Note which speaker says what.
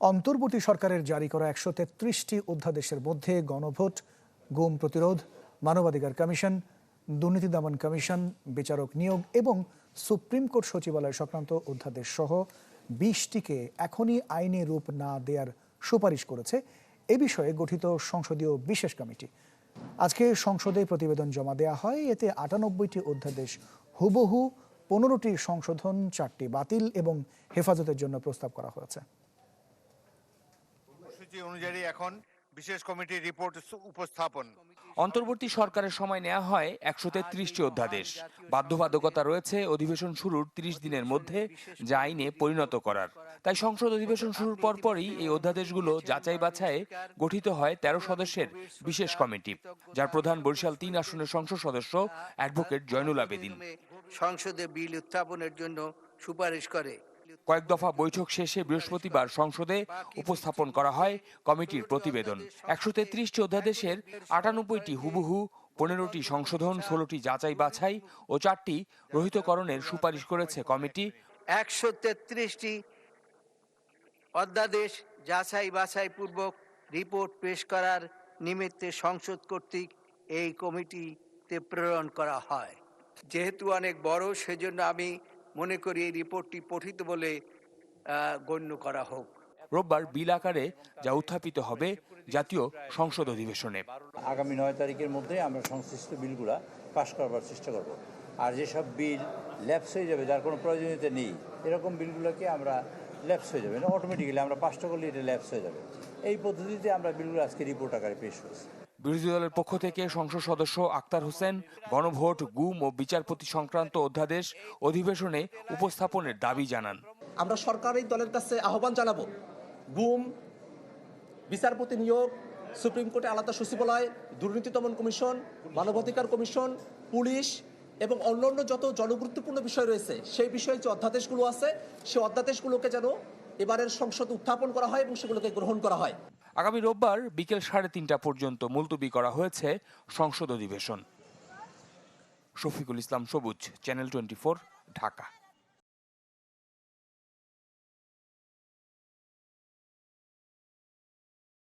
Speaker 1: অন্তর্বর্তী সরকারের জারি করা ১৩৩টি অধ্যাদেশের মধ্যে গণভোট, গুম প্রতিরোধ, মানবাধিকার কমিশন, দুর্নীতি দমন কমিশন, বিচারক নিয়োগ এবং সুপ্রিম কোর্ট সচিবালয় সংক্রান্ত অধ্যাদেশ সহ ২০টিকে এখনই আইনে রূপ না দেওয়ার সুপারিশ করেছে এ বিষয়ে গঠিত সংসদীয় বিশেষ কমিটি। আজকে সংসদে প্রতিবেদন জমা দেওয়া হয়। এতে ৯৮টি অধ্যাদেশ হুবহু, ১৫টি সংশোধন, ৪টি বাতিল এবং হেফাজতের জন্য প্রস্তাব করা হয়েছে।
Speaker 2: অনুযায়ী এখন বিশেষ কমিটির রিপোর্ট উপস্থাপন।
Speaker 3: অন্তর্বর্তী সরকারের সময় নেওয়া হয় ১৩৩টি অধ্যাদেশ। বাধ্যবাধকতা রয়েছে অধিবেশন শুরুর ৩০ দিনের মধ্যে যা আইনে পরিণত করার। তাই সংসদ অধিবেশন শুরুর পরপরই এই অধ্যাদেশগুলো যাচাই বাছাইয়ে গঠিত হয় ১৩ সদস্যের বিশেষ কমিটি, যার প্রধান বরিশাল ৩ আসনের সংসদ সদস্য অ্যাডভোকেট জয়নুল আবেদিন।
Speaker 4: সংসদে বিল উত্থাপনের জন্য সুপারিশ করে।
Speaker 3: কয়েক দফা বৈঠক শেষে বৃহস্পতিবার সংসদে উপস্থাপন করা হয় কমিটির প্রতিবেদন। ১৩৩টি অধ্যাদেশের ৯৮টি হুবহু, ১৫টি সংশোধন, ১৬টি যাচাই বাছাই ও ৪টি রহিতকরণের সুপারিশ করেছে কমিটি।
Speaker 4: ১৩৩টি অধ্যাদেশ যাচাই বাছাই পূর্বক রিপোর্ট পেশ করার নিমিত্তে সংসদ কর্তৃক এই কমিটিতে প্রেরণ করা হয়। যেহেতু অনেক বড়, সেজন্য আমি মনে করি এই রিপোর্টটি পঠিত বলে গণ্য করা হোক।
Speaker 3: রোববার বিল আকারে যা উত্থাপিত হবে জাতীয় সংসদ অধিবেশনে।
Speaker 5: আগামী ৯ তারিখের মধ্যে আমরা সংশ্লিষ্ট বিলগুলা পাশ করবার চেষ্টা করব। আর যেসব বিল ল্যাপস হয়ে যাবে, যার কোনো প্রয়োজনীয়তা নেই, এরকম বিলগুলোকে আমরা ল্যাপস হয়ে যাবে না, অটোমেটিক্যালি আমরা পাশটা করলে এটা ল্যাপস হয়ে যাবে। এই পদ্ধতিতে আমরা বিলগুলো আজকে রিপোর্ট আকারে পেশ করেছি।
Speaker 3: বিরোধী দলের পক্ষ থেকে সংসদ সদস্য আক্তার হোসেন গণভোট, গুম ও বিচারপতি সংক্রান্ত অধ্যাদেশ অধিবেশনে উপস্থাপনের দাবি জানান।
Speaker 6: আমরা সরকারি দলের কাছে আহ্বান জানাবো, গুম, বিচারপতি নিয়োগ, সুপ্রিম কোর্টে আলাদা সচিবালয়, দুর্নীতি দমন কমিশন, মানবাধিকার কমিশন, পুলিশ এবং অন্যান্য যত জনগুরুত্বপূর্ণ বিষয় রয়েছে সেই বিষয়ে যে অধ্যাদেশগুলো আছে সেই অধ্যাদেশগুলোকে যেন এবারের সংসদে উত্থাপন করা হয় এবং সেগুলোকে গ্রহণ করা হয়।
Speaker 3: আগামী রোববার বিকেল ৩:৩০ পর্যন্ত মুলতবি করা হয়েছে সংসদ অধিবেশন। শফিকুল ইসলাম সবুজ, চ্যানেল 24, ঢাকা।